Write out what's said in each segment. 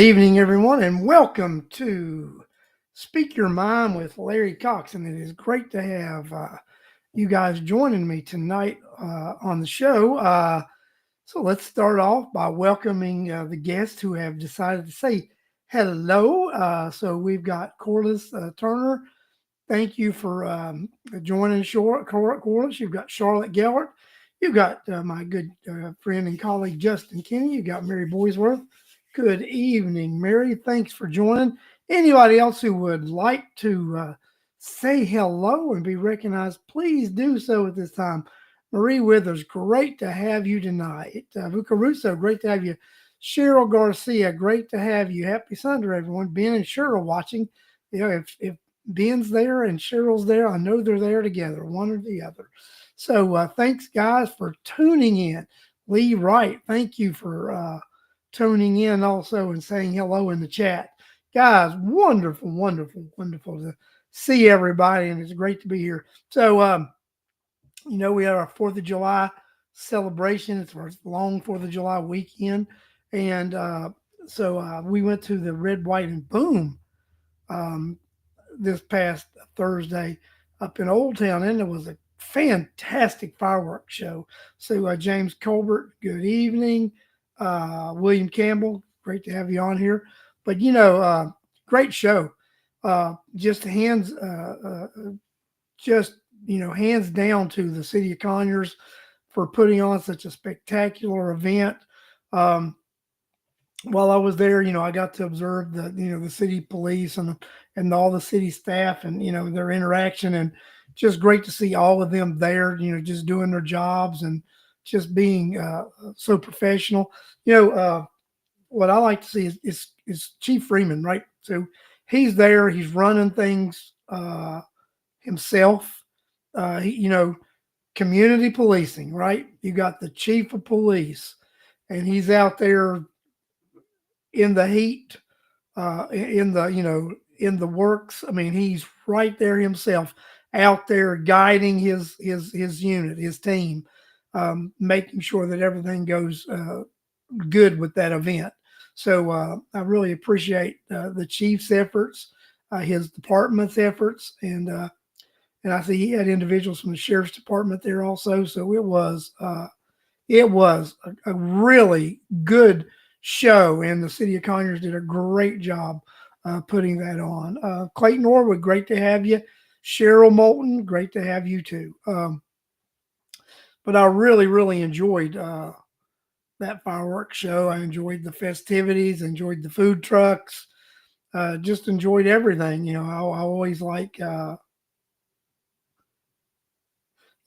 evening, everyone, and welcome to Speak Your Mind with Larry Cox. And it is great to have you guys joining me tonight on the show. So let's start off by welcoming the guests who have decided to say hello. So we've got Corliss Turner. Thank you for joining Corliss. You've got Charlotte Gellert. You've got my good friend and colleague Justin Kinney. You've got Mary Boysworth. Good evening, Mary. Thanks for joining. Anybody else who would like to say hello and be recognized, please do so at this time. Marie Withers, great to have you tonight. Vuka Russo, great to have you. Cheryl Garcia, great to have you. Happy Sunday, everyone. Ben and Cheryl watching. You know, if Ben's there and Cheryl's there, I know they're there together, one or the other. So thanks, guys, for tuning in. Lee Wright, thank you for tuning in also and saying hello in the chat. Guys, wonderful, wonderful, wonderful to see everybody, and it's great to be here. So, we had our 4th of July celebration. It's our long 4th of July weekend. And so we went to the Red, White, and Boom um, this past Thursday up in Old Town, and it was a fantastic fireworks show. So James Colbert, good evening. William Campbell, great to have you on here. But great show. Just hands down to the city of Conyers for putting on such a spectacular event. While I was there, I got to observe the city police and all the city staff and their interaction, and just great to see all of them there, just doing their jobs and just being so professional. What I like to see is Chief Freeman, right? So he's there, he's running things himself. Community policing, right? You got the chief of police, and he's out there in the heat, in the works. I mean, he's right there himself, out there guiding his unit, his team, making sure that everything goes good with that event. So I really appreciate the chief's efforts, his department's efforts, and I see he had individuals from the sheriff's department there also. So it was a really good show, and the city of Conyers did a great job putting that on. Clayton Norwood, great to have you. Cheryl Moulton, great to have you too. But I really, really enjoyed that fireworks show. I enjoyed the festivities, enjoyed the food trucks, just enjoyed everything. I always like.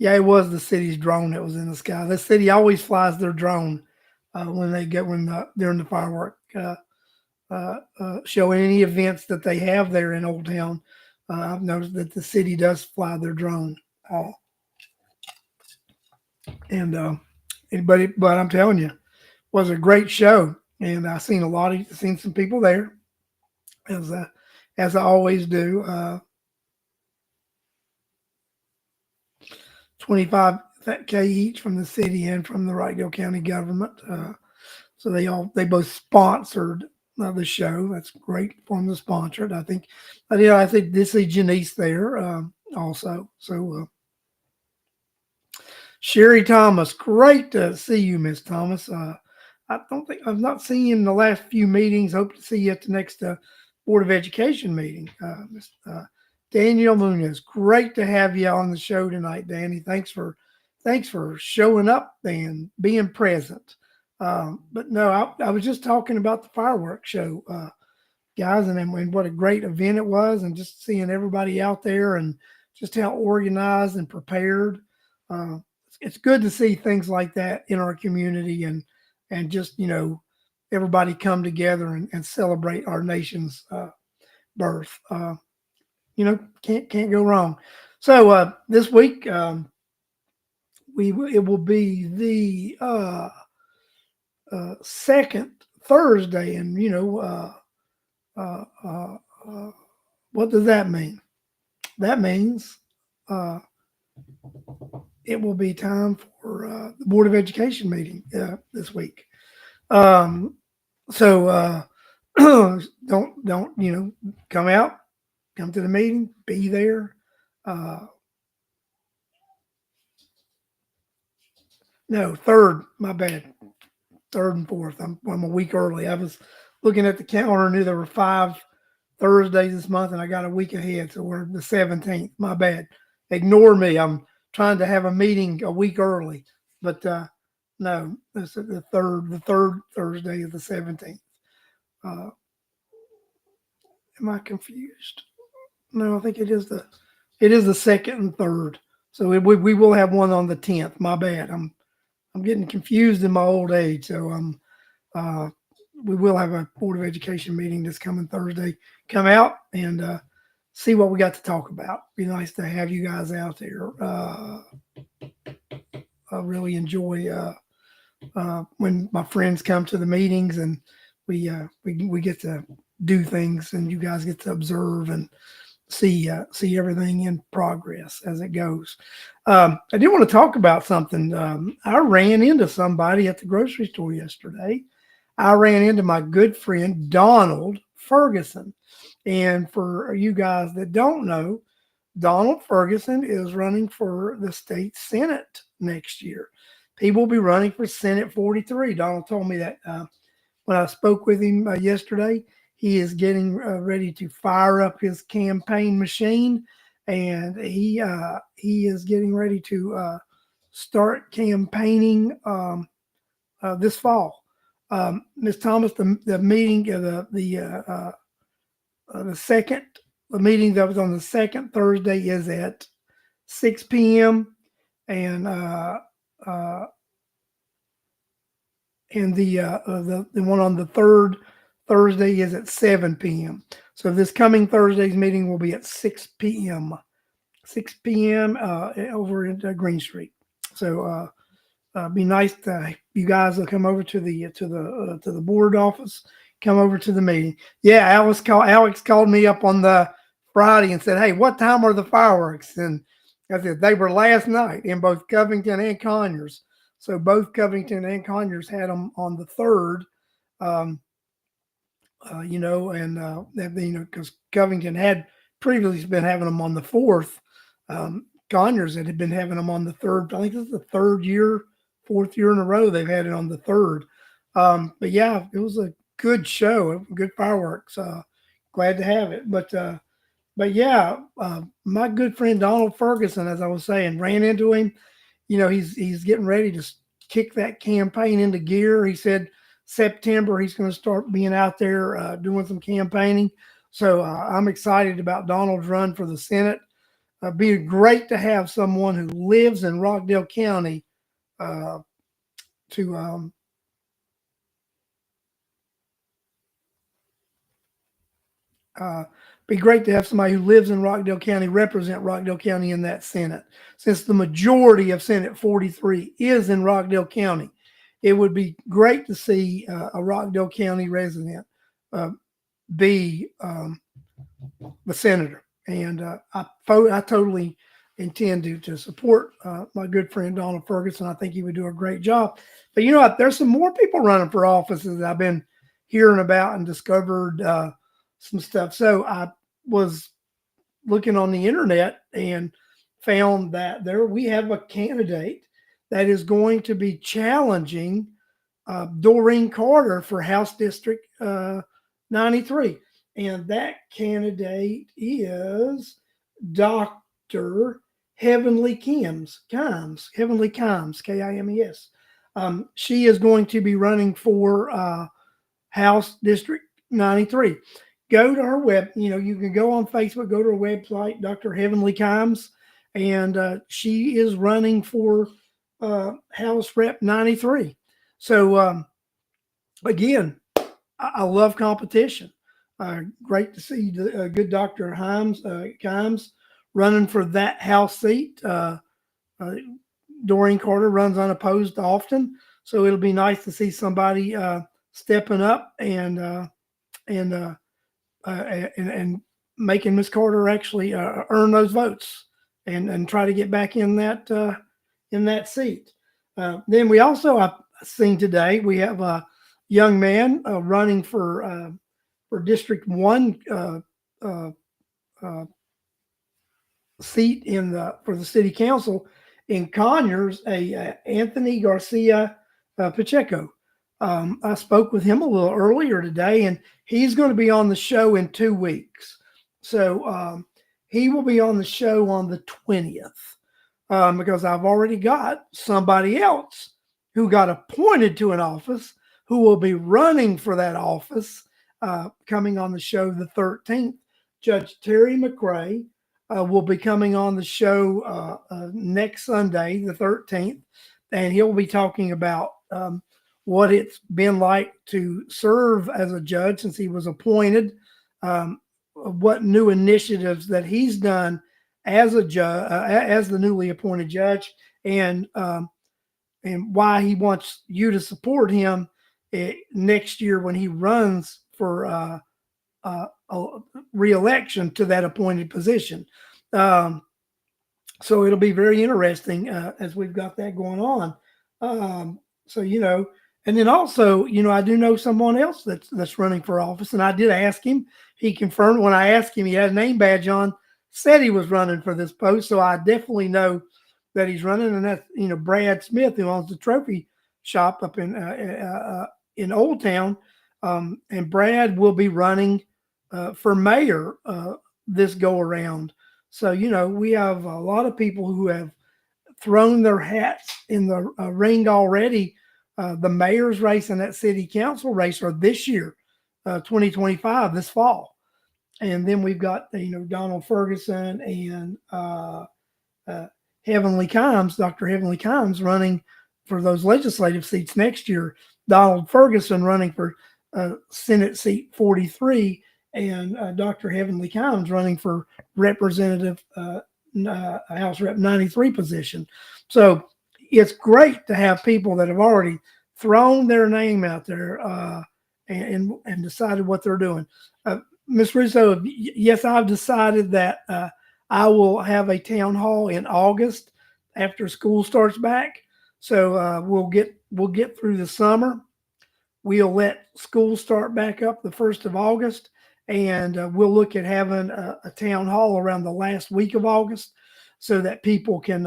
Yeah, it was the city's drone that was in the sky. The city always flies their drone when during the firework show. Any events that they have there in Old Town, I've noticed that the city does fly their drone. But I'm telling you, it was a great show, and I seen some people there, as I always do. 25K each from the city and from the Wrightdale County government. So they both sponsored the show. That's great for them to sponsor it. I think this see Janice there also. So Sherry Thomas, great to see you, Miss Thomas. I've not seen you in the last few meetings. Hope to see you at the next Board of Education meeting. Daniel Munoz, great to have you on the show tonight, Danny. Thanks for showing up and being present. But no, I was just talking about the fireworks show, guys, and what a great event it was, and just seeing everybody out there and just how organized and prepared. It's good to see things like that in our community, and just everybody come together and celebrate our nation's birth. Can't go wrong. So this week it will be the second Thursday, and what does that mean? That means it will be time for the Board of Education meeting this week. So don't come out, come to the meeting, be there. No, third, my bad. Third and fourth. I'm a week early. I was looking at the calendar and knew there were 5 Thursdays this month, and I got a week ahead. So we're the 17th. My bad. Ignore me. I'm trying to have a meeting a week early, but no, this is the third Thursday of the 17th. Am I confused? No, I think it is the second and third. So we will have one on the 10th. My bad. I'm getting confused in my old age. So we will have a Board of Education meeting this coming Thursday. Come out and see what we got to talk about. Be nice to have you guys out there. I really enjoy when my friends come to the meetings and we get to do things and you guys get to observe and see everything in progress as it goes. I did want to talk about something. I ran into somebody at the grocery store yesterday. I ran into my good friend Donald Ferguson. And for you guys that don't know, Donald Ferguson is running for the state Senate next year. He will be running for Senate 43. Donald told me that when I spoke with him yesterday. He is getting ready to fire up his campaign machine, and he is getting ready to start campaigning this fall. Ms. Thomas, the meeting, the meeting that was on the second Thursday is at 6 p.m. and the one on the third Thursday is at 7 p.m. So this coming Thursday's meeting will be at 6 p.m. 6 p.m. Over at Green Street. So be nice to you guys will come over to the board office. Come over to the meeting. Yeah, Alex called me up on the Friday and said, "Hey, what time are the fireworks?" And I said they were last night in both Covington and Conyers. So both Covington and Conyers had them on the 3rd. Because Covington had previously been having them on the 4th. Conyers had been having them on the 3rd. I think this is the 4th year in a row they've had it on the 3rd. But yeah, it was a good show, good fireworks. Glad to have it. But yeah, my good friend Donald Ferguson, as I was saying, ran into him. He's getting ready to kick that campaign into gear. He said September he's going to start being out there doing some campaigning. So I'm excited about Donald's run for the Senate. Be great to have someone who lives in Rockdale County to be great to have somebody who lives in Rockdale County represent Rockdale County in that Senate. Since the majority of Senate 43 is in Rockdale County, it would be great to see a Rockdale County resident be the senator. And I totally intend to support my good friend Donald Ferguson. I think he would do a great job. But there's some more people running for offices that I've been hearing about and discovered some stuff. So I was looking on the internet and found that we have a candidate that is going to be challenging Doreen Carter for House District 93. And that candidate is Dr. Heavenly Kimes, Heavenly Kimes, Kimes. She is going to be running for House District 93. Go to her web, you can go on Facebook, go to her website, Dr. Heavenly Kimes, and she is running for House Rep 93. So, again, I love competition. Great to see the good Dr. Kimes running for that House seat. Doreen Carter runs unopposed often, so it'll be nice to see somebody stepping up and making Miss Carter actually earn those votes and try to get back in that seat. Then we also I've seen today we have a young man running for for District 1 seat for the city council in Conyers, Anthony Garcia Pacheco. I spoke with him a little earlier today, and he's going to be on the show in 2 weeks. So he will be on the show on the 20th because I've already got somebody else who got appointed to an office who will be running for that office coming on the show the 13th. Judge Terry McRae will be coming on the show next Sunday, the 13th, and he'll be talking about what it's been like to serve as a judge since he was appointed, what new initiatives that he's done as a judge, as the newly appointed judge, and why he wants you to support him next year when he runs for a re-election to that appointed position. So it'll be very interesting as we've got that going on. So, and then also, I do know someone else that's running for office, and I did ask him. He confirmed when I asked him, he had a name badge on, said he was running for this post. So I definitely know that he's running, and that's Brad Smith, who owns the trophy shop up in Old Town, and Brad will be running for mayor this go around. So we have a lot of people who have thrown their hats in the ring already. The mayor's race and that city council race are this year, 2025, this fall. And then we've got Donald Ferguson and Heavenly Kimes, Dr. Heavenly Kimes, running for those legislative seats next year. Donald Ferguson running for Senate seat 43, and Dr. Heavenly Kimes running for Representative House Rep 93 position. So it's great to have people that have already thrown their name out there and decided what they're doing. Ms. Russo, yes, I've decided that I will have a town hall in August after school starts back. So we'll get through the summer. We'll let school start back up the 1st of August, and we'll look at having a town hall around the last week of August so that people can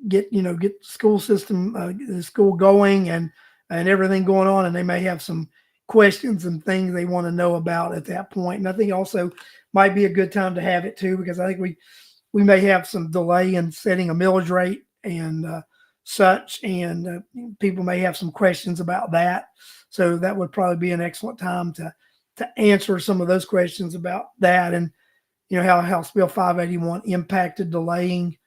get the school system, the school going and everything going on, and they may have some questions and things they want to know about at that point. And I think also might be a good time to have it too, because I think we may have some delay in setting a millage rate and such, and people may have some questions about that. So that would probably be an excellent time to answer some of those questions about that, and how House Bill 581 impacted delaying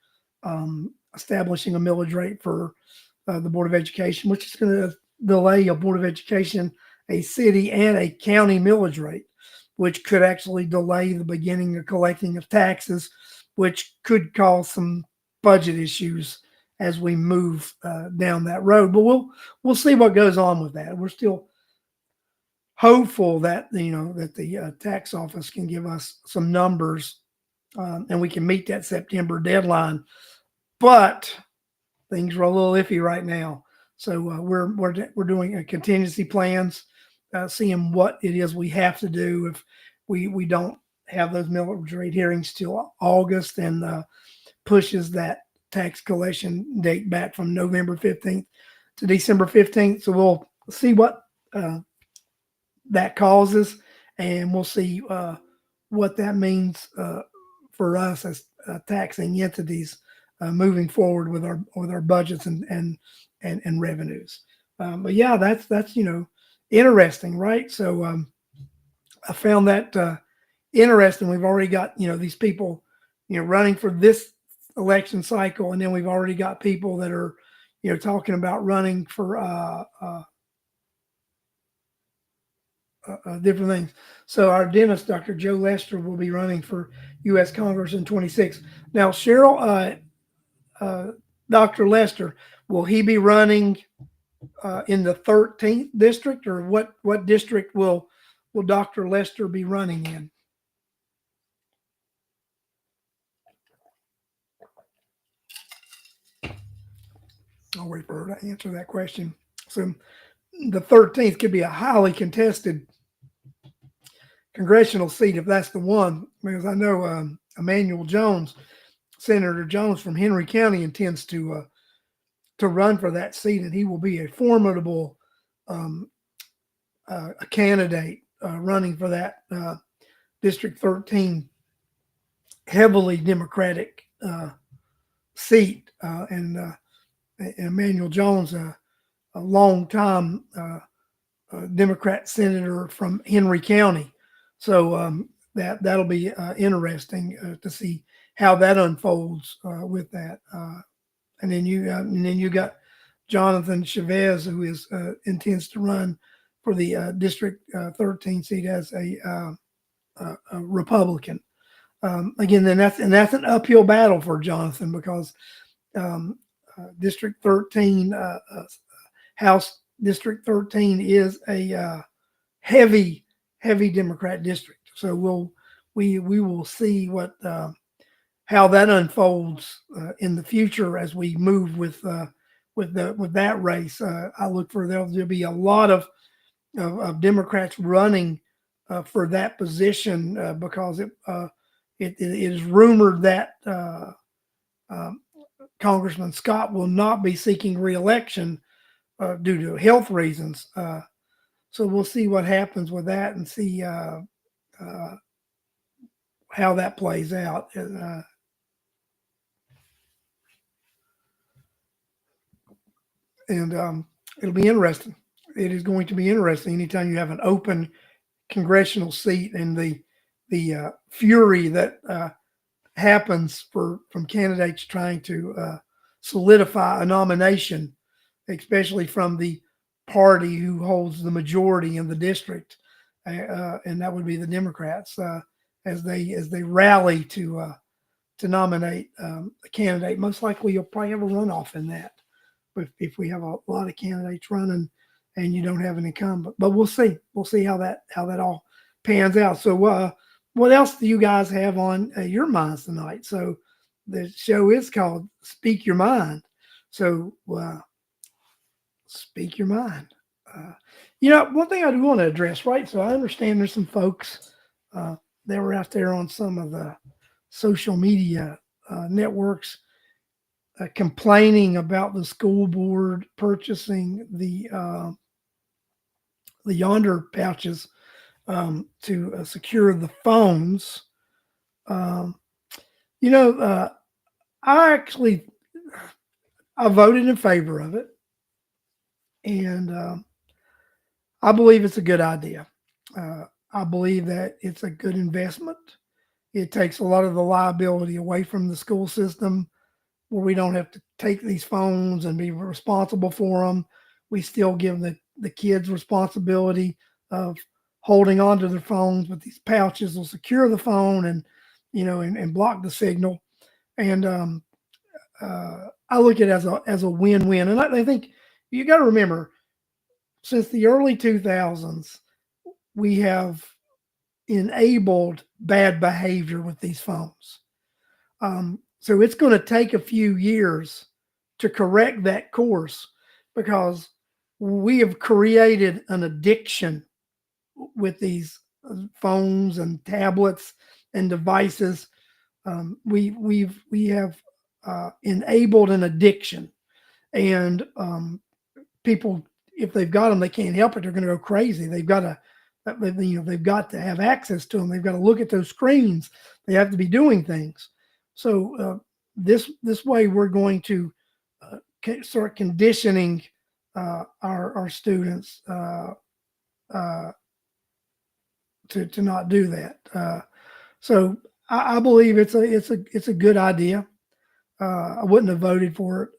establishing a millage rate for the Board of Education, which is going to delay a Board of Education, a city, and a county millage rate, which could actually delay the beginning of collecting of taxes, which could cause some budget issues as we move down that road. But we'll see what goes on with that. We're still hopeful that that the tax office can give us some numbers and we can meet that September deadline. But things are a little iffy right now, so we're doing contingency plans, seeing what it is we have to do if we don't have those millage rate hearings till August, and pushes that tax collection date back from November 15th to December 15th. So we'll see what that causes, and we'll see what that means for us as taxing entities moving forward with our budgets and revenues. But yeah, that's interesting, right? So I found that interesting. We've already got these people running for this election cycle, and then we've already got people that are talking about running for different things. So our dentist, Dr. Joe Lester, will be running for U.S. Congress in 26. Now, Cheryl, Dr. Lester, will he be running in the 13th district, or what district will Dr. Lester be running in? I'll wait for her to answer that question. So the 13th could be a highly contested congressional seat if that's the one, because I know Emmanuel Jones, Senator Jones from Henry County, intends to run for that seat, and he will be a formidable a candidate running for that District 13 heavily Democratic seat, and Emmanuel Jones, a long-time Democrat senator from Henry County. So that'll be interesting to see how that unfolds with that. And then you got Jonathan Chavez, who intends to run for the District 13 seat as a Republican. Again, that's an uphill battle for Jonathan, because District 13, House District 13 is a heavy Democrat district. So we will see what how that unfolds in the future as we move with that race. I look for there to be a lot of Democrats running for that position because it is rumored that Congressman Scott will not be seeking re-election due to health reasons. So we'll see what happens with that and see how that plays out. And it'll be interesting. It is going to be interesting anytime you have an open congressional seat, and the fury that happens from candidates trying to solidify a nomination, especially from the party who holds the majority in the district, and that would be the Democrats, as they rally to nominate a candidate. Most likely, you'll probably have a runoff in that, if we have a lot of candidates running and you don't have an incumbent. But we'll see. We'll see how that all pans out. So what else do you guys have on your minds tonight? So the show is called Speak Your Mind. So speak your mind. One thing I do want to address, right? So I understand there's some folks that were out there on some of the social media networks complaining about the school board purchasing the Yondr pouches to secure the phones. I voted in favor of it, and I believe it's a good idea. I believe that it's a good investment. It takes a lot of the liability away from the school system, where we don't have to take these phones and be responsible for them. We still give the kids responsibility of holding onto their phones, but these pouches will secure the phone and block the signal. And I look at it as a win-win. And I think you got to remember, since the early 2000s, we have enabled bad behavior with these phones. So it's going to take a few years to correct that course, because we have created an addiction with these phones and tablets and devices. We have enabled an addiction, and people, if they've got them, they can't help it. They're going to go crazy. They've got to have access to them. They've got to look at those screens. They have to be doing things. So this way, we're going to start conditioning our students to not do that. So I believe it's a good idea. I wouldn't have voted for it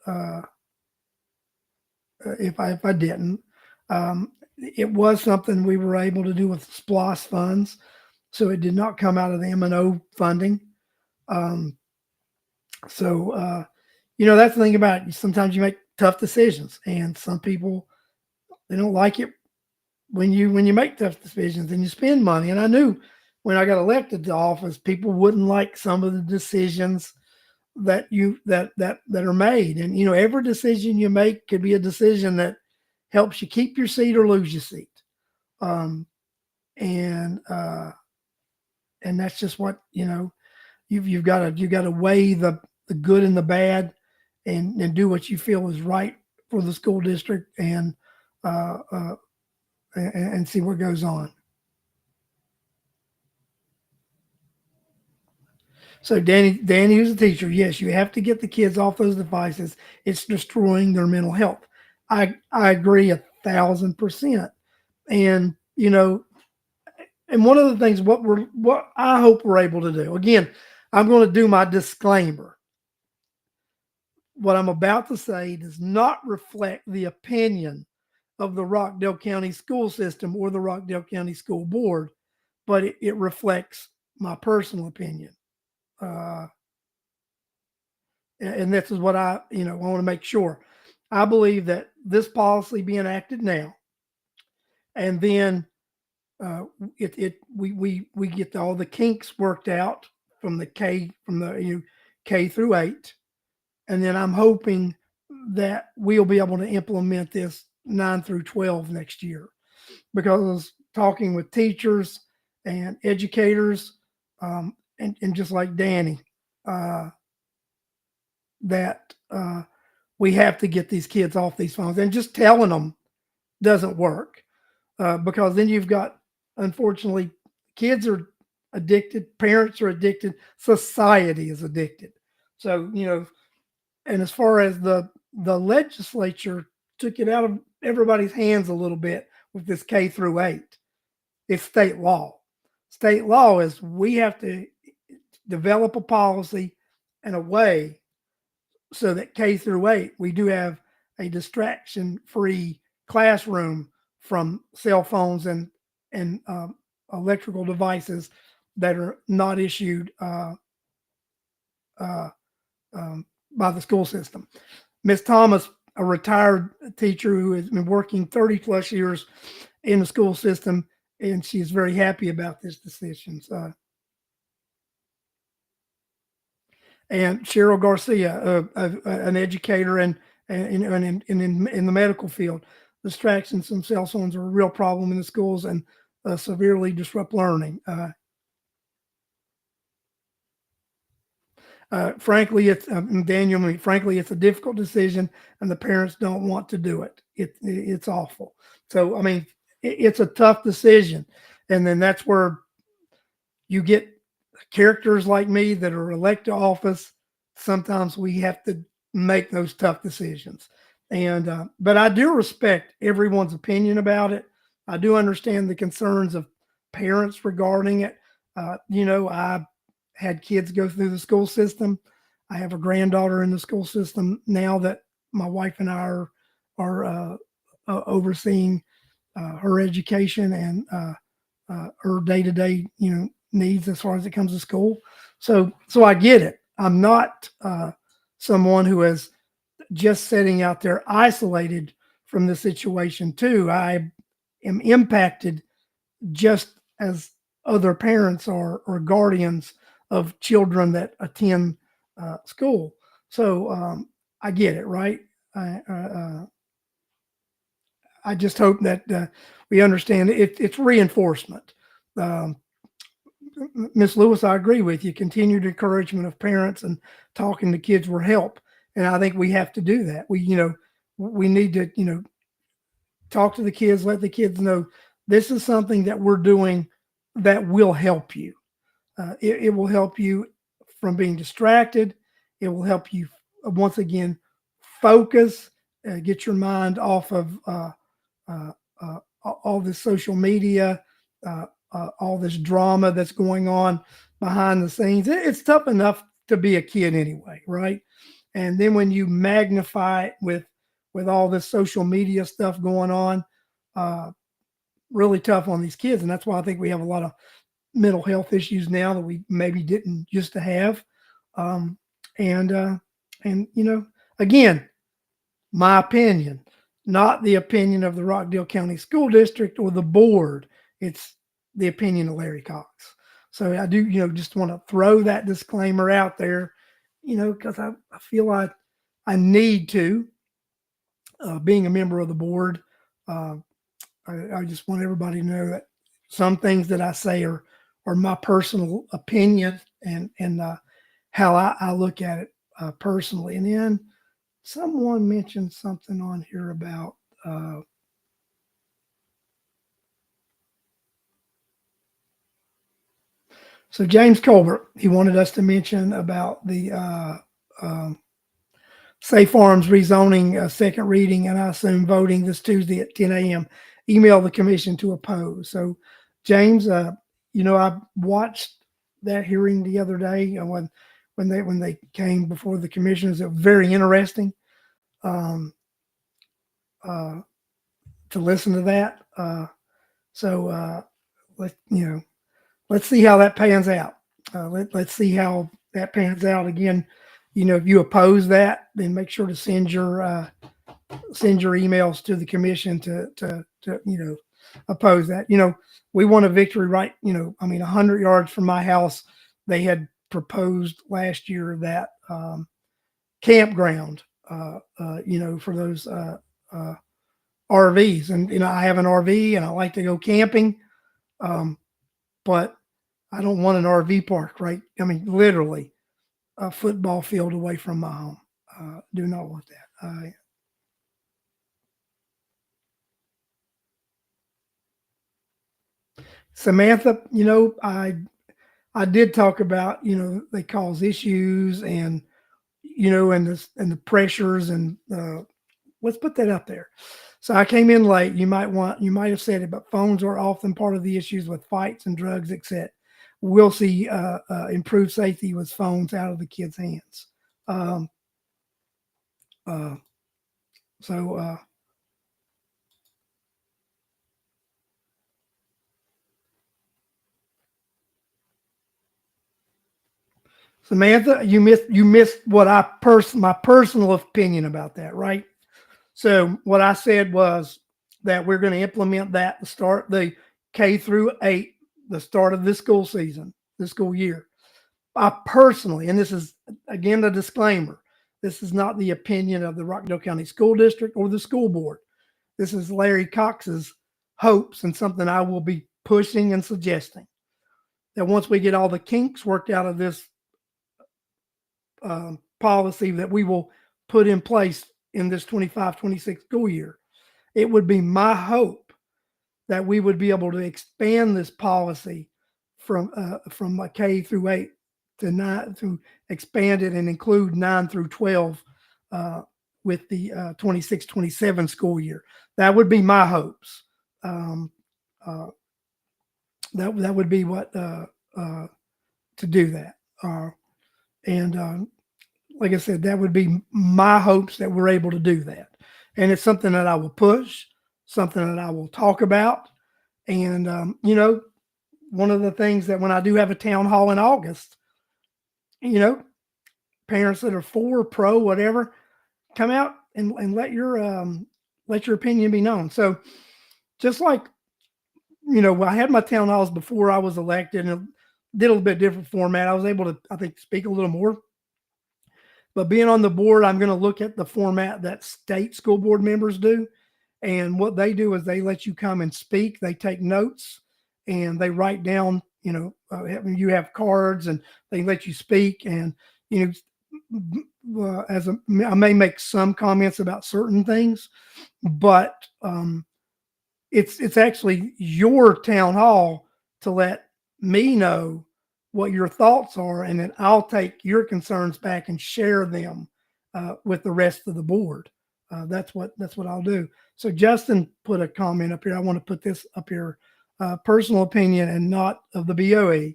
if I didn't. It was something we were able to do with SPLOST funds, so it did not come out of the M&O funding. That's the thing about it. Sometimes you make tough decisions, and some people, they don't like it when you make tough decisions and you spend money. And I knew when I got elected to office, people wouldn't like some of the decisions that are made. And every decision you make could be a decision that helps you keep your seat or lose your seat. Um, and and that's just what you've got to weigh the good and the bad, and do what you feel is right for the school district, uh, uh, and see what goes on. So Danny, who's a teacher, yes, you have to get the kids off those devices. It's destroying their mental health. I agree 1,000%. And and one of the things what I hope we're able to do. Again, I'm going to do my disclaimer. What I'm about to say does not reflect the opinion of the Rockdale County school system or the Rockdale County School Board, but it reflects my personal opinion. Uh, and this is what I want to make sure. I believe that this policy being acted now, and then we get all the kinks worked out from the K through 8, and then I'm hoping that we'll be able to implement this 9 through 12 next year, because talking with teachers and educators, and just like Danny, that we have to get these kids off these phones, and just telling them doesn't work, because then you've got, unfortunately, kids are addicted, parents are addicted, society is addicted. So, and as far as the legislature took it out of everybody's hands a little bit with this K through 8, it's state law. State law is we have to develop a policy and a way so that K through 8, we do have a distraction-free classroom from cell phones and electrical devices that are not issued uh, by the school system. Miss Thomas, a retired teacher who has been working 30 plus years in the school system, and she's very happy about this decision. And Cheryl Garcia, an educator and in the medical field, distractions from cell phones are a real problem in the schools and severely disrupt learning. Frankly, it's a difficult decision, and the parents don't want to do it. It's awful. So, I mean, it's a tough decision, and then that's where you get characters like me that are elected to office. Sometimes we have to make those tough decisions, and but I do respect everyone's opinion about it. I do understand the concerns of parents regarding it. I had kids go through the school system. I have a granddaughter in the school system now that my wife and I are overseeing her education and her day to day, needs as far as it comes to school. So I get it. I'm not someone who is just sitting out there isolated from the situation too. I am impacted just as other parents or guardians of children that attend school. So I get it, right? I just hope that we understand it's reinforcement. Um, Miss Lewis, I agree with you. Continued encouragement of parents and talking to kids will help, and I think we have to do that. We need to talk to the kids, let the kids know this is something that we're doing that will help you. It will help you from being distracted. It will help you once again focus, get your mind off of uh, all this social media, all this drama that's going on behind the scenes. It's tough enough to be a kid anyway, right? And then when you magnify it with all this social media stuff going on, really tough on these kids. And that's why I think we have a lot of mental health issues now that we maybe didn't used to have. Um, and again, my opinion, not the opinion of the Rockdale County School District or the board. It's the opinion of Larry Cox. So I do, just want to throw that disclaimer out there, because I feel like I need to, being a member of the board. Uh, I just want everybody to know that some things that I say are my personal opinion and how I look at it personally. And then someone mentioned something on here about so James Colbert. He wanted us to mention about the Safe Farms rezoning second reading, and I assume voting this Tuesday at 10 a.m. Email the commission to oppose. So, James, I watched that hearing the other day when they came before the commissioners. It was very interesting um, uh, to listen to that. So let's see how that pans out. Let's see how that pans out again. If you oppose that, then make sure to send your emails to the commission to oppose that. We won a victory, right? 100 yards from my house, they had proposed last year that campground, for those RVs, and I have an RV and I like to go camping, but I don't want an RV park, right? Literally a football field away from my home. Do not want that. Samantha, I did talk about, they cause issues and, and the pressures and let's put that up there. So I came in late. You might have said it, but phones are often part of the issues with fights and drugs, etc. We'll see improved safety with phones out of the kids' hands. Um, uh, so Samantha, you missed what my personal opinion about that, right? So what I said was that we're going to implement that to start the K-8, the start of this school season, this school year. I personally, and this is again a disclaimer, this is not the opinion of the Rockdale County School District or the school board. This is Larry Cox's hopes and something I will be pushing and suggesting that once we get all the kinks worked out of this policy that we will put in place in this 25-26 school year, it would be my hope that we would be able to expand this policy from a K-8 to 9, to expand it and include 9 through 12 with the 26-27 school year. That would be my hopes. That would be what to do that. And like I said, that would be my hopes that we're able to do that. And it's something that I will push, something that I will talk about. And, one of the things that when I do have a town hall in August, parents that are for, pro, whatever, come out and let your opinion be known. So just like, I had my town halls before I was elected and did a little bit different format. I was able to, I think, speak a little more. But being on the board, I'm going to look at the format that state school board members do. And what they do is they let you come and speak. They take notes and they write down, you have cards and they let you speak. And, I may make some comments about certain things, but it's actually your town hall to let me know what your thoughts are, and then I'll take your concerns back and share them with the rest of the board. That's what I'll do. So Justin put a comment up here. I want to put this up here. Personal opinion and not of the BOE.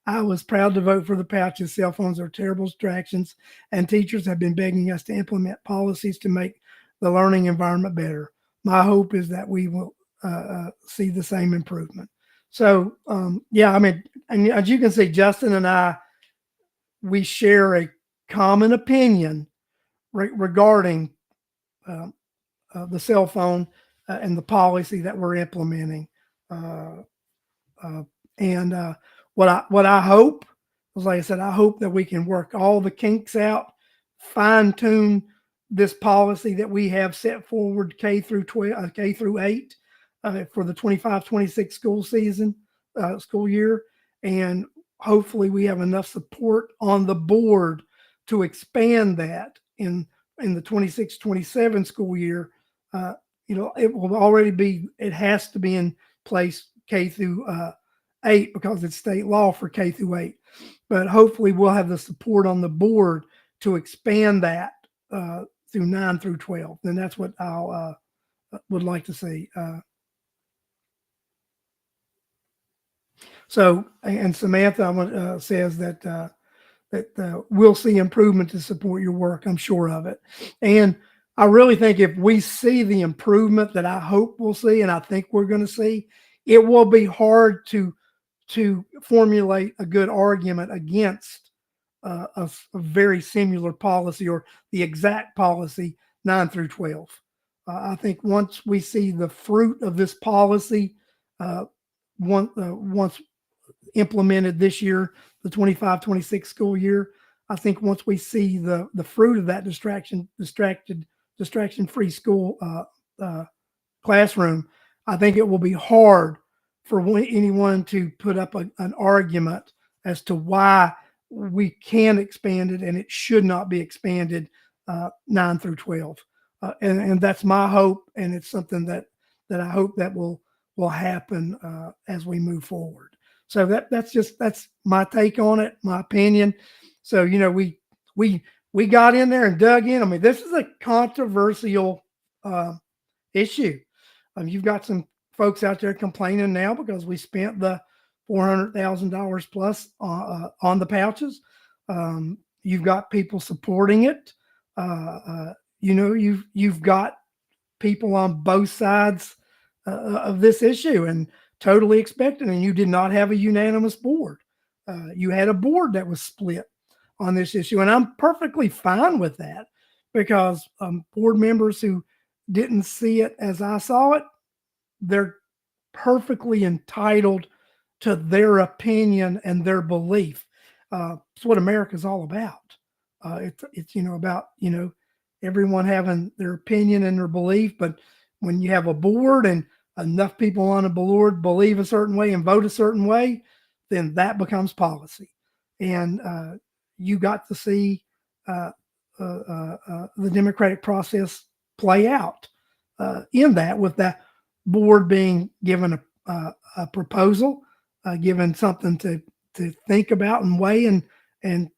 I was proud to vote for the pouches. Cell phones are terrible distractions, and teachers have been begging us to implement policies to make the learning environment better. My hope is that we will see the same improvement. So, and as you can see, Justin and I, we share a common opinion regarding the cell phone and the policy that we're implementing. And what I hope was, like I said, I hope that we can work all the kinks out, fine tune this policy that we have set forward K through 12, K through 8 for the 25-26 school year, and hopefully we have enough support on the board to expand that in the 26-27 school year. It will already be, it has to be in place K through 8 because it's state law for K through 8. But hopefully we'll have the support on the board to expand that through 9 through 12. And that's what I would like to see. So, and Samantha says that we'll see improvement to support your work. I'm sure of it. And I really think if we see the improvement that I hope we'll see, and I think we're going to see, it will be hard to formulate a good argument against a very similar policy or the exact policy 9 through 12. I think once we see the fruit of this policy, once implemented this year, the 25-26 school year, I think once we see the fruit of that distraction-free school classroom, I think it will be hard for anyone to put up an argument as to why we can expand it and it should not be expanded 9 through 12. And that's my hope, and it's something that I hope that will happen as we move forward. So that's my take on it, my opinion. So we got in there and dug in. I mean, this is a controversial issue. You've got some folks out there complaining now because we spent the $400,000 plus on the pouches. You've got people supporting it. You've got people on both sides of this issue and totally expecting, and you did not have a unanimous board. You had a board that was split on this issue, and I'm perfectly fine with that because board members who didn't see it as I saw it, they're perfectly entitled to their opinion and their belief. It's what America's all about. It's about everyone having their opinion and their belief, but when you have a board and enough people on a board believe a certain way and vote a certain way, then that becomes policy. And you got to see the democratic process play out in that, with that board being given a proposal, given something to think about and weigh and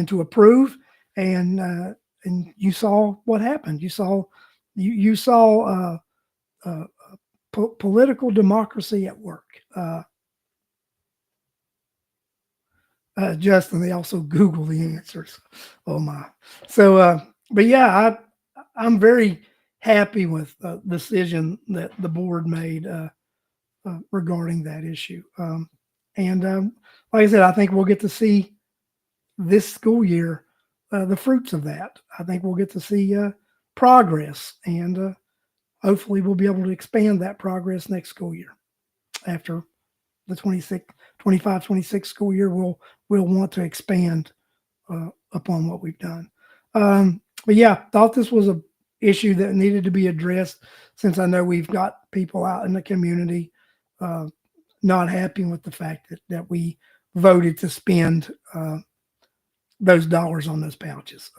to approve, and you saw what happened. You saw political democracy at work. Justin, they also Google the answers. Oh my! So, but yeah, I'm very happy with the decision that the board made regarding that issue. And like I said, I think we'll get to see this school year the fruits of that. I think we'll get to see progress, and hopefully we'll be able to expand that progress next school year. After the 25-26 school year, we'll want to expand upon what we've done. But yeah, thought this was a issue that needed to be addressed, since I know we've got people out in the community not happy with the fact that we voted to spend those dollars on those pouches.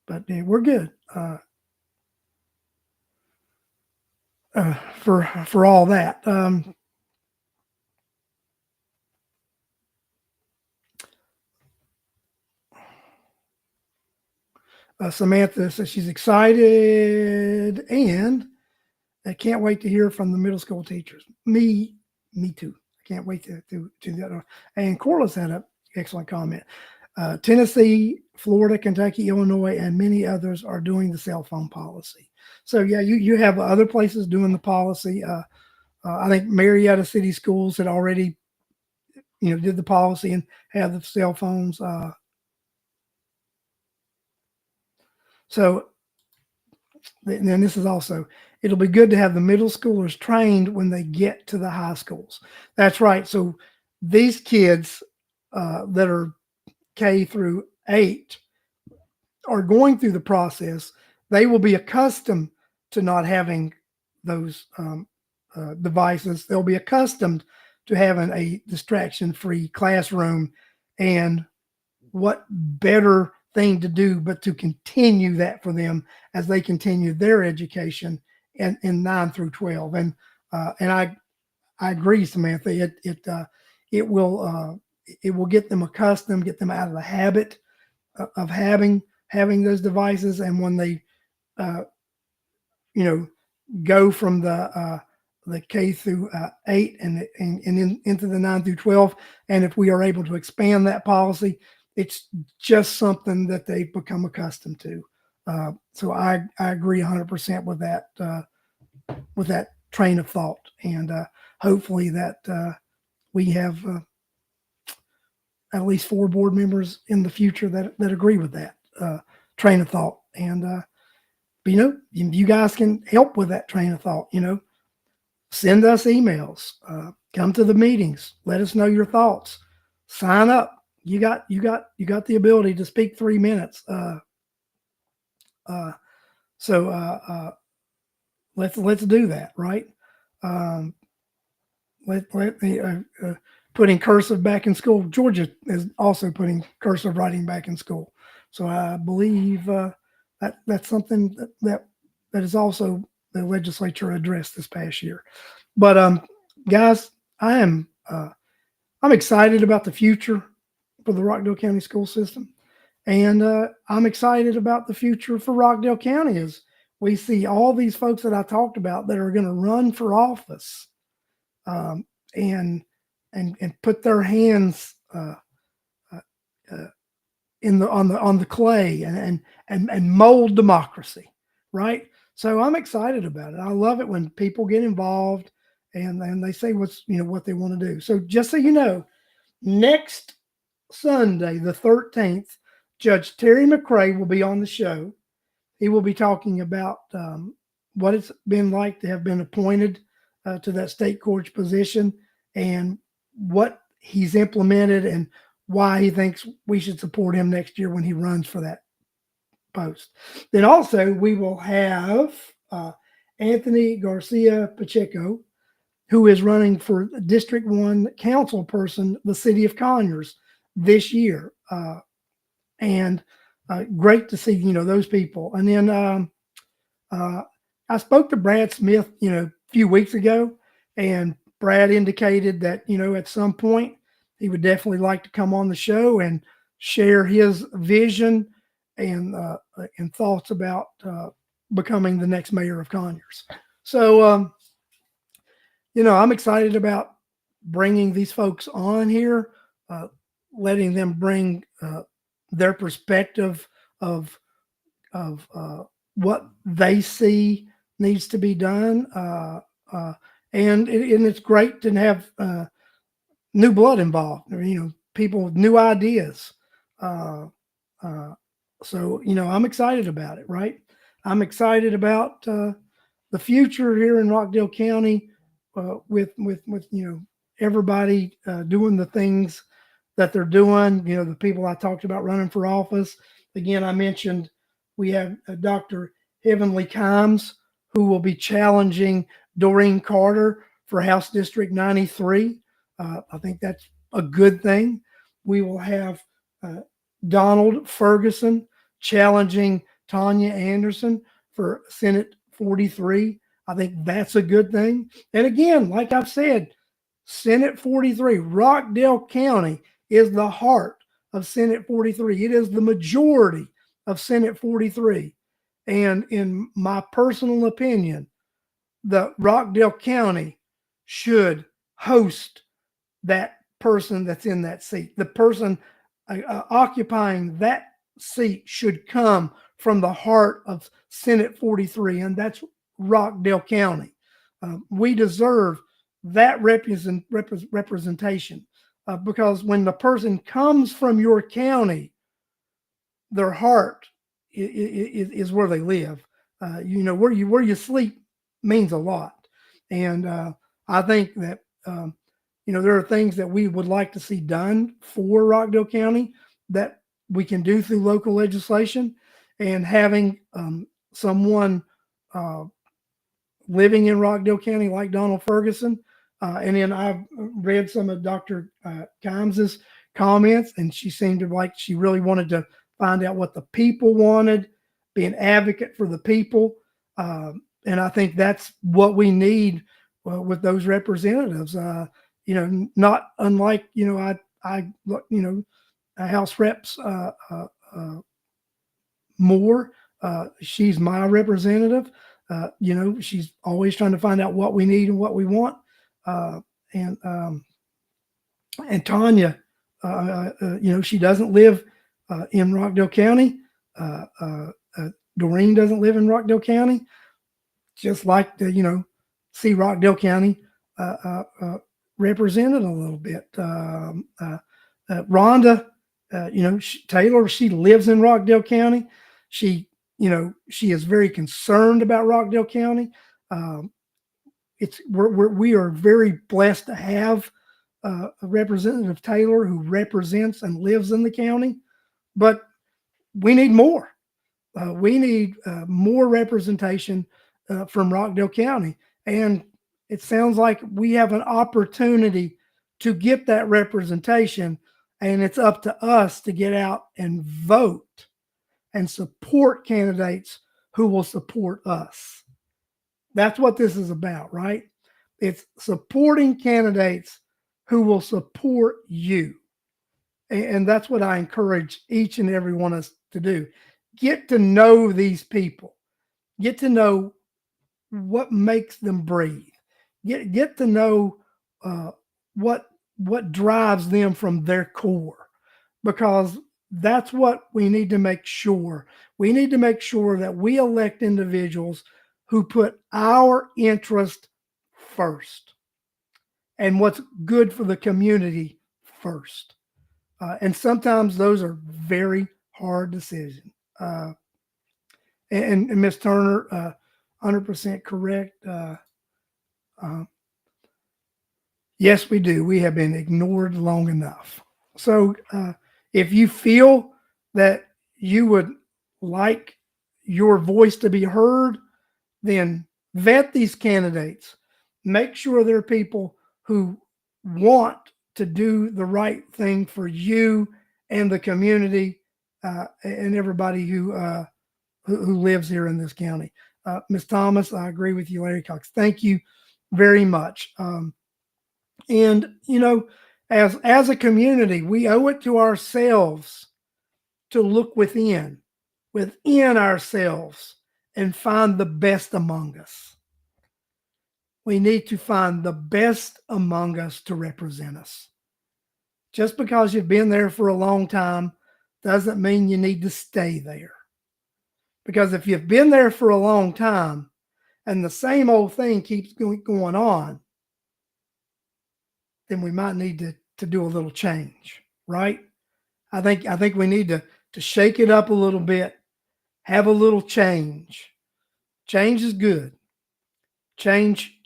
But we're good for all that. Samantha says she's excited and I can't wait to hear from the middle school teachers. Me too. I can't wait to do that. And Corliss had an excellent comment. Tennessee, Florida, Kentucky, Illinois, and many others are doing the cell phone policy. So yeah, you have other places doing the policy. I think Marietta City Schools had already, did the policy and have the cell phones. So then this is also, it'll be good to have the middle schoolers trained when they get to the high schools. That's right. So these kids that are K through 8 are going through the process. they will be accustomed to not having those devices. They'll be accustomed to having a distraction-free classroom, and what better thing to do but to continue that for them as they continue their education in 9 through 12. And I agree, Samantha. It will get them accustomed, get them out of the habit of having those devices, and when they you know go from the K through 8 and into the 9 through 12, and if we are able to expand that policy, it's just something that they've become accustomed to. So I agree 100% with that train of thought, and hopefully that we have at least 4 board members in the future that agree with that train of thought. And you guys can help with that train of thought. Send us emails, come to the meetings, let us know your thoughts, sign up. You got the ability to speak 3 minutes. So let's do that, right? Let me putting cursive back in school. Georgia is also putting cursive writing back in school. So I believe that's something that is also the legislature addressed this past year. But guys, I'm excited about the future for the Rockdale County school system, and I'm excited about the future for Rockdale County as we see all these folks that I talked about that are going to run for office, and put their hands on the clay and mold democracy, right? So I'm excited about it. I love it when people get involved and they say what they want to do. So just so you know, next Sunday, the 13th, Judge Terry McRae will be on the show. He will be talking about what it's been like to have been appointed to that state court position and what he's implemented and why he thinks we should support him next year when he runs for that post. Then also we will have Anthony Garcia Pacheco, who is running for District 1 council person, the city of Conyers this year. And great to see, those people. And then I spoke to Brad Smith, a few weeks ago, and Brad indicated that, at some point he would definitely like to come on the show and share his vision and thoughts about becoming the next mayor of Conyers. So, I'm excited about bringing these folks on here, letting them bring their perspective of what they see needs to be done. And it's great to have new blood involved, people with new ideas. So, I'm excited about it, right? I'm excited about the future here in Rockdale County with everybody doing the things that they're doing. The people I talked about running for office. Again, I mentioned we have Dr. Heavenly Kimes, who will be challenging Doreen Carter for House District 93. I think that's a good thing. We will have Donald Ferguson challenging Tanya Anderson for Senate 43. I think that's a good thing. And again, like I've said, Senate 43, Rockdale County is the heart of Senate 43. It is the majority of Senate 43. And in my personal opinion, the Rockdale County should host that person that's in that seat. The person occupying that seat should come from the heart of Senate 43, and that's Rockdale County. We deserve that representation because when the person comes from your county, their heart is where they live. Where you sleep means a lot, and I think that there are things that we would like to see done for Rockdale County that we can do through local legislation, and having someone uh, living in Rockdale County like Donald Ferguson. And then I've read some of Dr. Kimes's comments, and she seemed to like she really wanted to find out what the people wanted, be an advocate for the people. And I think that's what we need with those representatives. Not unlike, House Reps Moore. She's my representative. She's always trying to find out what we need and what we want. Uh, and and Tanya, she doesn't live in Rockdale County. Doreen doesn't live in Rockdale County. Just like to, see Rockdale County represented a little bit. Rhonda, Taylor, she lives in Rockdale County. She is very concerned about Rockdale County. We are very blessed to have Representative Taylor who represents and lives in the county, but we need more. We need more representation from Rockdale County, and it sounds like we have an opportunity to get that representation, and it's up to us to get out and vote and support candidates who will support us. That's what this is about, right? It's supporting candidates who will support you. And that's what I encourage each and every one of us to do. Get to know these people. Get to know what makes them breathe. Get to know what drives them from their core, because that's what we need to make sure. We need to make sure that we elect individuals who put our interest first and what's good for the community first. And sometimes those are very hard decisions. And Ms. Turner, 100% correct. Yes, we do. We have been ignored long enough. So if you feel that you would like your voice to be heard, then vet these candidates. Make sure they're people who want to do the right thing for you and the community and everybody who lives here in this county. Ms. Thomas, I agree with you, Larry Cox. Thank you very much. And as a community, we owe it to ourselves to look within ourselves and find the best among us. We need to find the best among us to represent us. Just because you've been there for a long time doesn't mean you need to stay there. Because if you've been there for a long time and the same old thing keeps going on, then we might need to do a little change, right? I think we need to shake it up a little bit, have a little change. Change is good. Change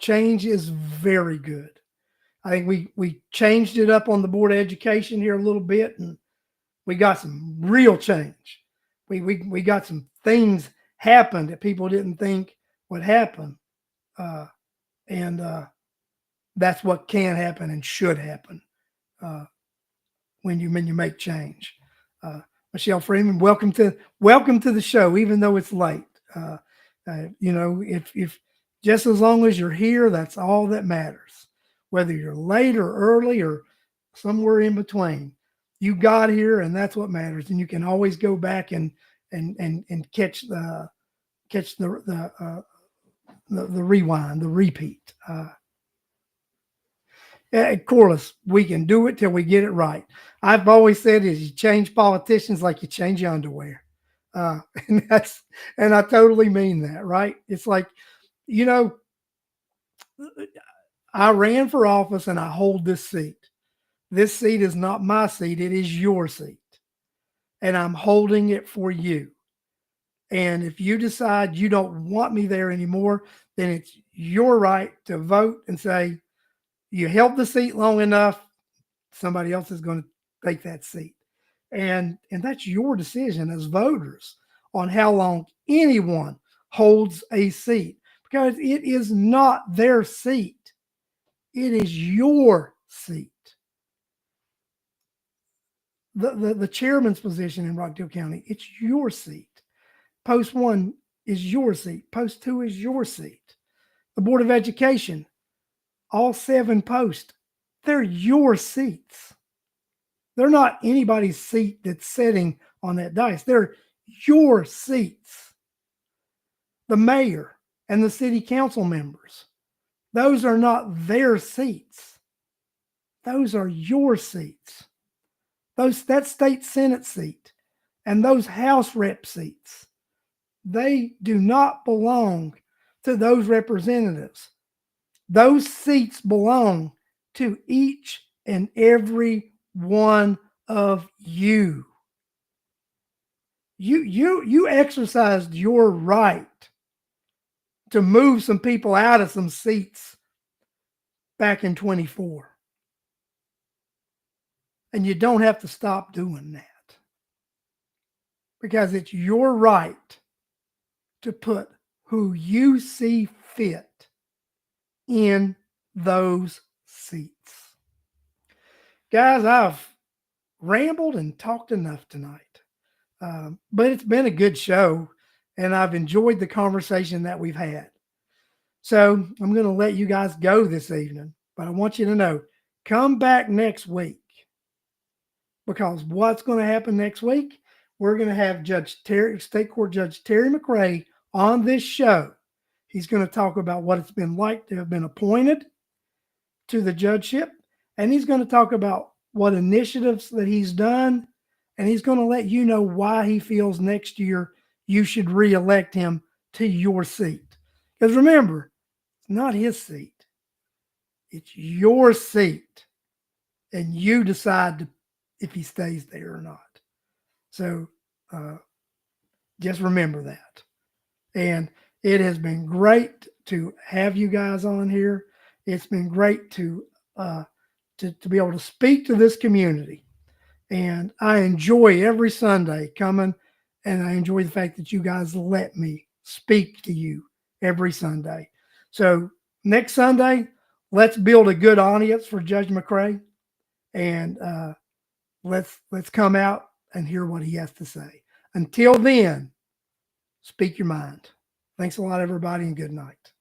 is very good. I think we changed it up on the Board of Education here a little bit, and we got some real change. We got some things happen that people didn't think would happen, and that's what can happen and should happen when you make change. Michelle Freeman, welcome to the show, even though it's late. If just as long as you're here, that's all that matters. Whether you're late or early or somewhere in between, you got here, and that's what matters. And you can always go back and catch the rewind, the repeat. Corliss, we can do it till we get it right. I've always said is you change politicians like you change your underwear. And I totally mean that, right? It's like, I ran for office and I hold this seat. This seat is not my seat. It is your seat. And I'm holding it for you. And if you decide you don't want me there anymore, then it's your right to vote and say, you held the seat long enough, somebody else is going to take that seat. And that's your decision as voters on how long anyone holds a seat, because it is not their seat. It is your seat. The chairman's position in Rockdale County, it's your seat. Post 1 is your seat. Post 2 is your seat. The Board of Education, all 7 posts, they're your seats. They're not anybody's seat that's sitting on that dais. They're your seats. The mayor and the city council members, those are not their seats. Those are your seats. That state Senate seat and those House rep seats, they do not belong to those representatives. Those seats belong to each and every one of you. You exercised your right to move some people out of some seats back in 24. And you don't have to stop doing that, because it's your right to put who you see fit in those seats. Guys, I've rambled and talked enough tonight, but it's been a good show, and I've enjoyed the conversation that we've had. So I'm going to let you guys go this evening, but I want you to know, come back next week, because what's going to happen next week, we're going to have State Court Judge Terry McRae on this show. He's going to talk about what it's been like to have been appointed to the judgeship, and he's going to talk about what initiatives that he's done, and he's going to let you know why he feels next year you should reelect him to your seat. Because remember, it's not his seat. It's your seat, and you decide if he stays there or not. So just remember that. And it has been great to have you guys on here. It's been great to be able to speak to this community. And I enjoy every Sunday coming, and I enjoy the fact that you guys let me speak to you every Sunday. So next Sunday, let's build a good audience for Judge McRae, and let's come out and hear what he has to say. Until then, speak your mind. Thanks a lot, everybody, and good night.